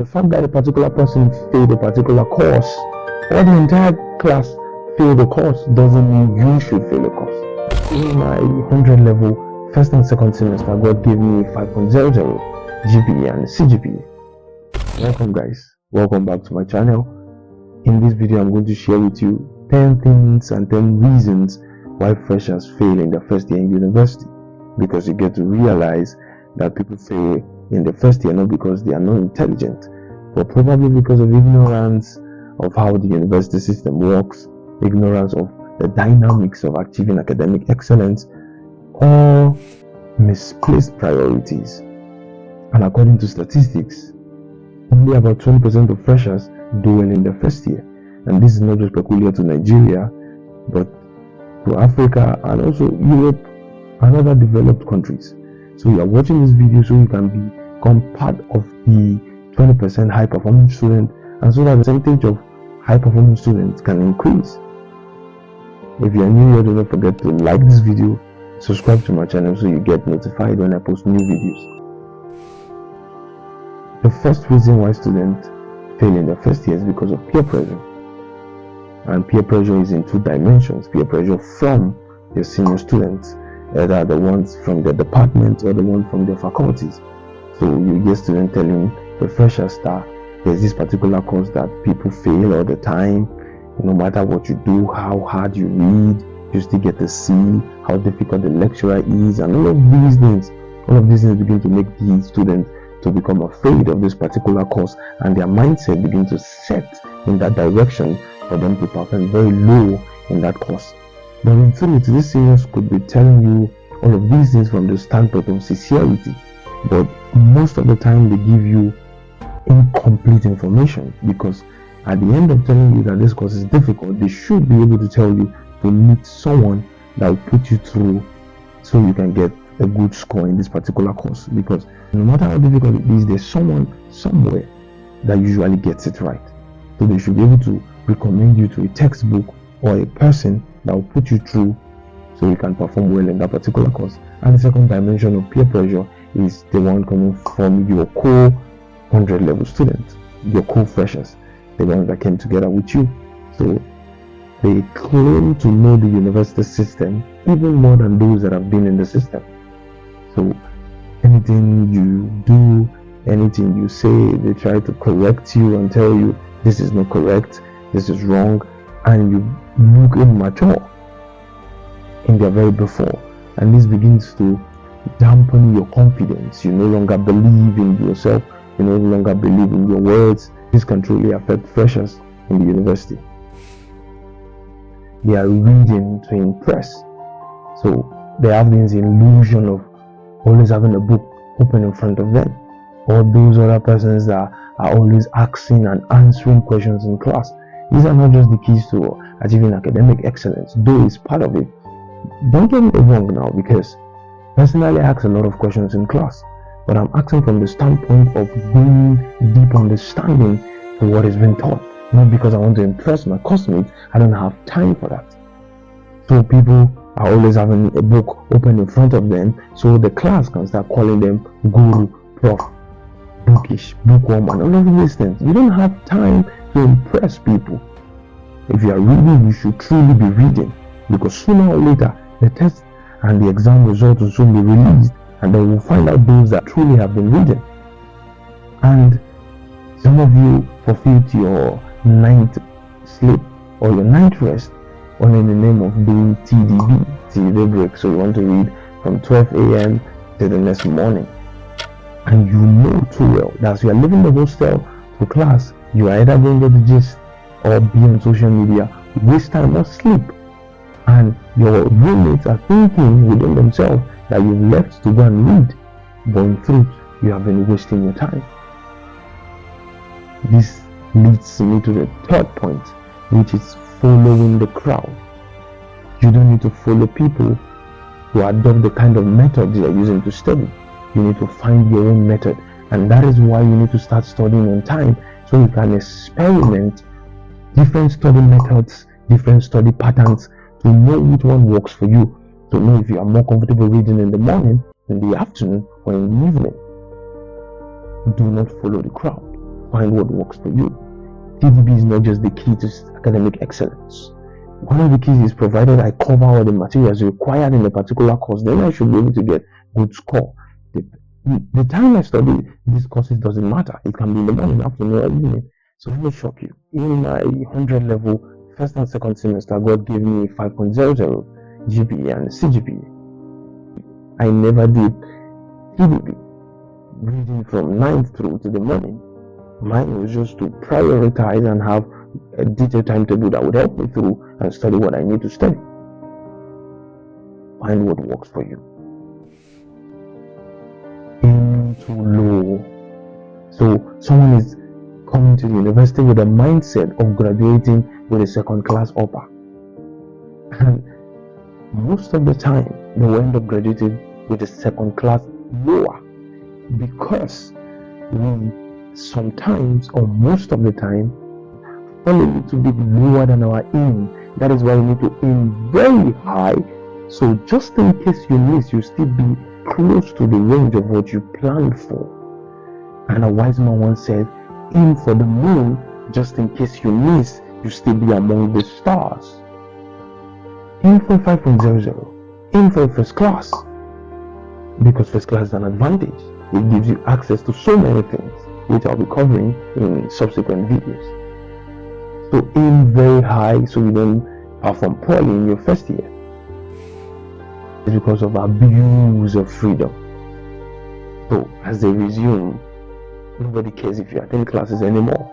the fact that a particular person failed a particular course or the entire class failed the course doesn't mean you should fail a course. In my 100 level, first and second semester, God gave me 5.00 GPA and CGPA. Welcome guys, welcome back to my channel. In this video, I'm going to share with you 10 things and 10 reasons why freshers fail in their first year in university. Because you get to realize that people fail in the first year not because they are not intelligent, but probably because of ignorance of how the university system works, ignorance of the dynamics of achieving academic excellence, or misplaced priorities. And according to statistics, only about 20% of freshers do well in their first year. And this is not just peculiar to Nigeria, but to Africa and also Europe and other developed countries. So you are watching this video so you can become part of the 20% high performing student, and so that the percentage of high performing students can increase. If you are new here, do not forget to like this video, subscribe to my channel so you get notified when I post new videos. The first reason why students fail in their first year is because of peer pressure. And peer pressure is in two dimensions: peer pressure from your senior students, either the ones from their department or the ones from their faculties. So you get students telling the freshers that there's this particular course that people fail all the time. No matter what you do, how hard you read, you still get to see how difficult the lecturer is, and all of these things begin to make these students to become afraid of this particular course, and their mindset begin to set in that direction for them to perform very low in that course. But in truth, these seniors could be telling you all of these things from the standpoint of sincerity, but most of the time they give you incomplete information, because at the end of telling you that this course is difficult, they should be able to tell you to meet someone that will put you through so you can get a good score in this particular course. Because no matter how difficult it is, there's someone somewhere that usually gets it right. So they should be able to recommend you to a textbook or a person that will put you through so you can perform well in that particular course. And the second dimension of peer pressure is the one coming from your core 100 level students, your core freshers, the ones that came together with you. So they claim to know the university system even more than those that have been in the system. So anything you do, anything you say, they try to correct you and tell you this is not correct, this is wrong, and you look immature in their very before, and this begins to dampen your confidence. You no longer believe in yourself, you no longer believe in your words. This can truly affect freshers in the university. They are reading to impress, so they have this illusion of always having a book open in front of them, or those other persons that are always asking and answering questions in class. These are not just the keys to achieving academic excellence, though it's part of it. Don't get me wrong now, because personally I ask a lot of questions in class, but I'm asking from the standpoint of gaining deep understanding to what is being taught, not because I want to impress my classmates. I don't have time for that. So people are always having a book open in front of them, so the class can start calling them guru, prof, bookish, bookworm, and all of these things. You don't have time to impress people. If you are reading, you should truly be reading, because sooner or later the test and the exam results will soon be released, and then we'll find out those that truly have been reading. And some of you forfeit your ninth sleep or your ninth rest all in the name of doing TDB break. So you want to read from 12 a.m. to the next morning, and you know too well that as you are leaving the hostel to class, you are either going to get the gist or be on social media, waste time or sleep, and your roommates are thinking within themselves that you've left to go and read, but in truth you have been wasting your time. This leads me to the third point, which is following the crowd. You don't need to follow people to adopt the kind of method you are using to study. You need to find your own method, and that is why you need to start studying on time, so you can experiment different study methods, different study patterns, to know which one works for you, to know if you are more comfortable reading in the morning, in the afternoon, or in the evening. Do not follow the crowd. find what works for you. TDB is not just the key to academic excellence. One of the keys is provided I cover all the materials required in a particular course, then I should be able to get good score. The time I study these courses doesn't matter. It can be in the morning, afternoon, or evening. So let me shock you. In my 100 level first and second semester, God gave me 5.00 GPA and CGPA. I never did TDB, reading from 9th through to the morning. Mine was just to prioritize and have a detailed timetable that would help me through and study what I need to study. Find what works for you. Aim too low. So someone is coming to the university with a mindset of graduating with a second class upper, and most of the time they will end up graduating with a second class lower, because we sometimes, or most of the time, fall a little bit lower than our aim. That is why we need to aim very high, so just in case you miss, you still be close to the range of what you planned for. And a wise man once said, aim for the moon, just in case you miss, you still be among the stars. Aim for 5.00, aim for first class, because first class is an advantage. It gives you access to so many things, which I'll be covering in subsequent videos. So aim very high so you don't perform poorly in your first year. It's because of abuse of freedom. So as they resume, nobody cares if you attend classes anymore.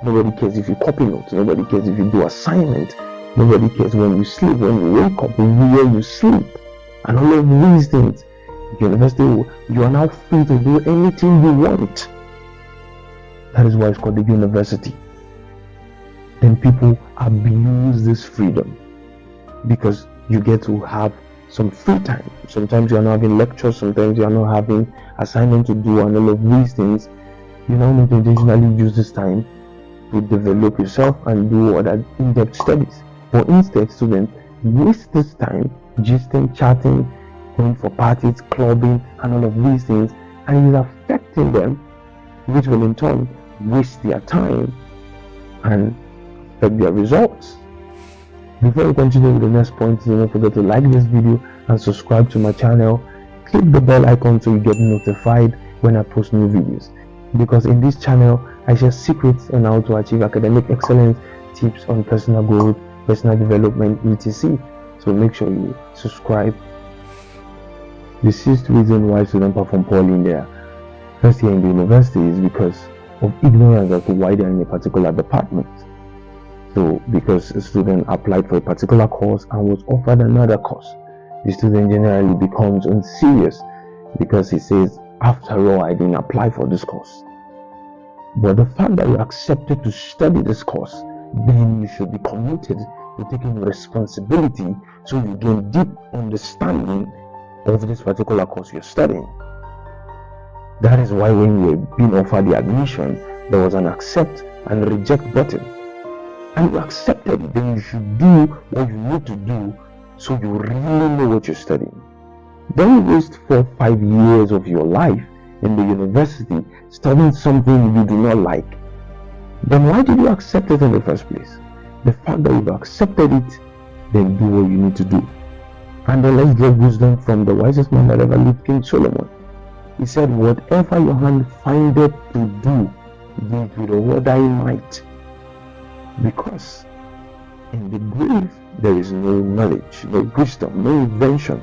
Nobody cares if you copy notes. Nobody cares if you do assignment. Nobody cares when you sleep, when you wake up, where you sleep, and all of these things. University, you are now free to do anything you want. That is why it's called the university. Then people abuse this freedom because you get to have some free time. Sometimes you are not having lectures, sometimes you are not having assignment to do, and all of these things. You now need to intentionally use this time to develop yourself and do other in-depth studies. But instead, students waste this time gisting, chatting, going for parties, clubbing, and all of these things, and it is affecting them, which will in turn waste their time and affect their results. Before we continue with the next point, do not forget to like this video and subscribe to my channel. Click the bell icon so you get notified when I post new videos, because in this channel I share secrets on how to achieve academic excellence, tips on personal growth, personal development, etc. So make sure you subscribe. The sixth reason why students perform poorly in their first year in the university is because of ignorance as to why they are in a particular department. So because a student applied for a particular course and was offered another course, the student generally becomes unserious because he says, after all, I didn't apply for this course. But the fact that you accepted to study this course, then you should be committed to taking responsibility so you gain deep understanding of this particular course you're studying. That is why when you were being offered the admission, there was an accept and reject button. And you accepted it, then you should do what you need to do so you really know what you're studying. Don't waste 4 or 5 years of your life in the university studying something you do not like. Then why did you accept it in the first place? The fact that you've accepted it, then do what you need to do. And then let's get wisdom from the wisest man that ever lived, King Solomon. He said, whatever your hand findeth to do, do it with all thy might. Because in the grave there is no knowledge, no wisdom, no invention,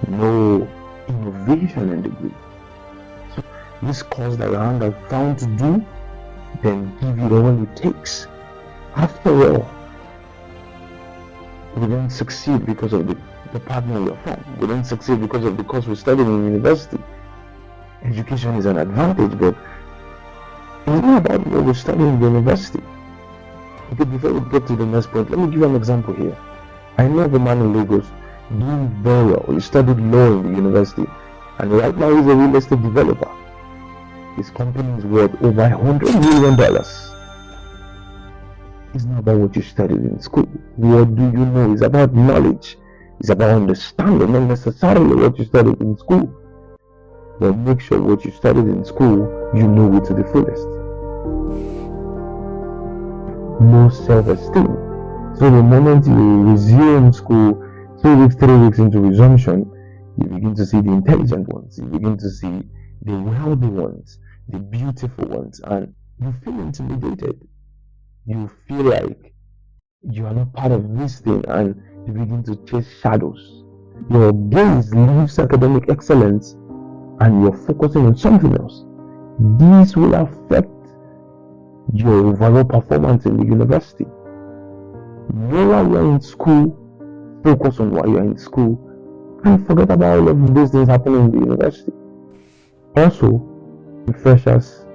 no innovation in the grave. So this course that your hand has found to do, then give it all it takes. After all, we don't succeed because of the partner we are from. We don't succeed because of the course we studied in university. Education is an advantage, but it's not about what we study in the university. Okay, before we get to the next point, let me give you an example here. I know of a man in Lagos doing very well. He studied law in the university, and right now he's a real estate developer. His company is worth over $100 million. It's not about what you studied in school. What do you know? It's about knowledge. It's about understanding, not necessarily what you studied in school. But make sure what you studied in school, you know it to the fullest. low self-esteem. So the moment you resume school, 2 weeks, 3 weeks into resumption, you begin to see the intelligent ones, you begin to see the wealthy ones, the beautiful ones, and you feel intimidated. You feel like you are not part of this thing, and you begin to chase shadows. Your gaze leaves academic excellence and you're focusing on something else. This will affect your overall performance in the university. Know why you're in school, focus on why you're in school, and forget about all of these things happening in the university. Also, freshers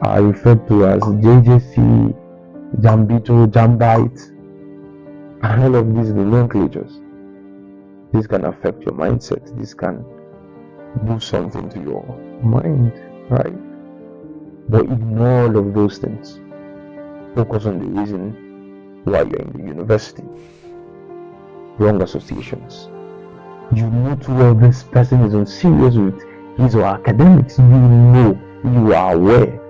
are referred to as JJC, Jambito, Jambite, and all of these nomenclatures. This can affect your mindset. This can do something to your mind, right? But ignore all of those things. Focus on the reason why you're in the university. Wrong associations. You know too well this person is unserious with his or academics. You know, you are aware,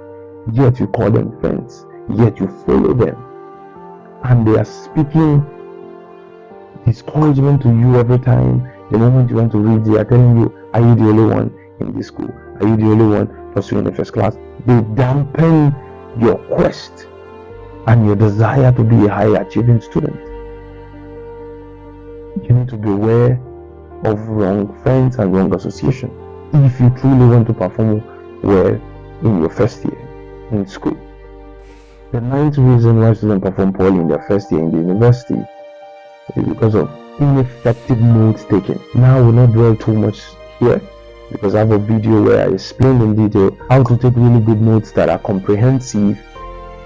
yet you call them friends, yet you follow them, and they are speaking discouragement to you every time. The moment you want to read, they are telling you, are you the only one in this school? Are you the only one pursuing the first class? They dampen your quest and your desire to be a high achieving student. You need to be aware of wrong friends and wrong association if you truly want to perform well in your first year in school. The ninth reason why students perform poorly in their first year in the university is because of ineffective note taking. Now I will not dwell too much here because I have a video where I explain in detail how to take really good notes that are comprehensive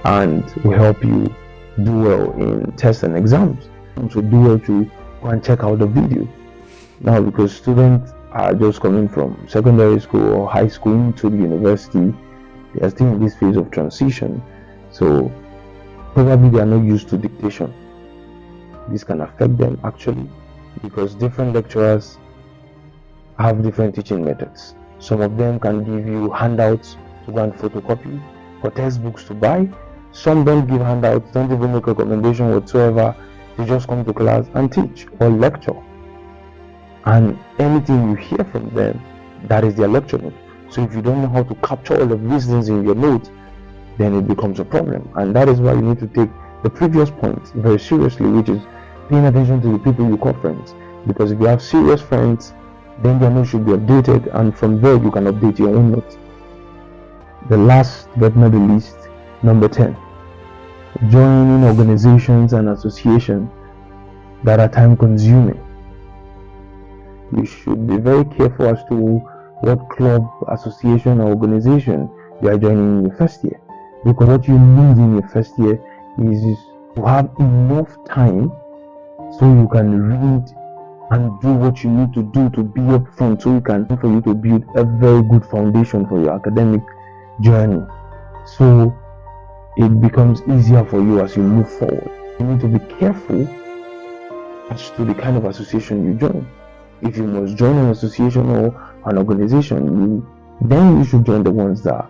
and will help you do well in tests and exams. So do well to go and check out the video. Now, because students are just coming from secondary school or high school into the university, they are still in this phase of transition. So probably they are not used to dictation. This can affect them actually because different lecturers have different teaching methods. Some of them can give you handouts to go and photocopy or textbooks to buy. Some don't give handouts, don't even make recommendation whatsoever. They just come to class and teach or lecture. And anything you hear from them, that is their lecture note. So if you don't know how to capture all of these things in your note, then it becomes a problem. And that is why you need to take the previous point very seriously, which is paying attention to the people you call friends. Because if you have serious friends, then their notes should be updated, and from there you can update your own notes. The last but not the least, number 10, joining organizations and associations that are time consuming. You should be very careful as to what club, association, or organization you are joining in your first year. Because what you need in your first year is to have enough time so you can read and do what you need to do to be up front, so you can for you to build a very good foundation for your academic journey. So it becomes easier for you as you move forward. You need to be careful as to the kind of association you join. If you must join an association or an organization, then you should join the ones that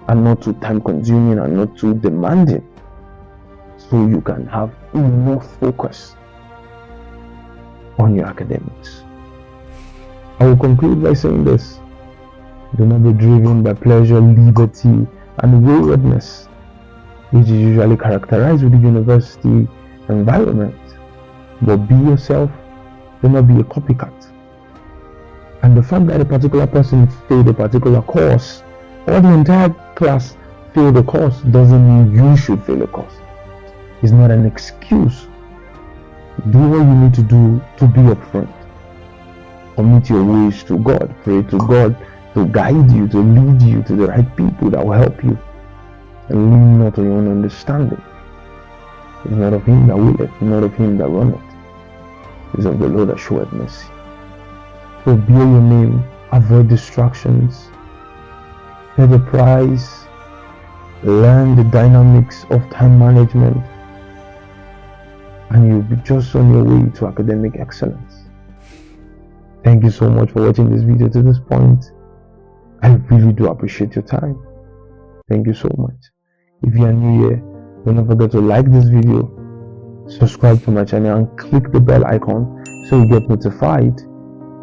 are not too time consuming and not too demanding, so you can have enough focus on your academics. I will conclude by saying this: do not be driven by pleasure, liberty, and waywardness, which is usually characterized with the university environment. But be yourself, do not be a copycat. And the fact that a particular person failed a particular course, or the entire class failed a course, doesn't mean you should fail a course. It's not an excuse. Do what you need to do to be upfront. Commit your ways to God. Pray to God to guide you, to lead you to the right people that will help you. And lean not on your own understanding. It's not of him that willeth, not of him that runneth. It's of the Lord that showeth mercy. So bear your name, avoid distractions, pay the price, learn the dynamics of time management, and you'll be just on your way to academic excellence. Thank you so much for watching this video to this point. I really do appreciate your time. Thank you so much. If you are new here, Don't forget to like this video, subscribe to my channel, and click the bell icon so you get notified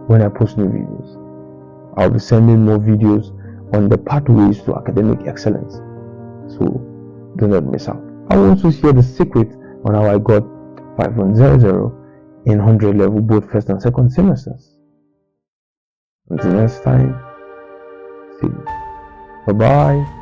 when I post new videos. I'll be sending more videos on the pathways to academic excellence, so do not miss out. I will also share the secret on how I got 5.00 in 100 level both first and second semesters. Until next time, see you. Bye bye.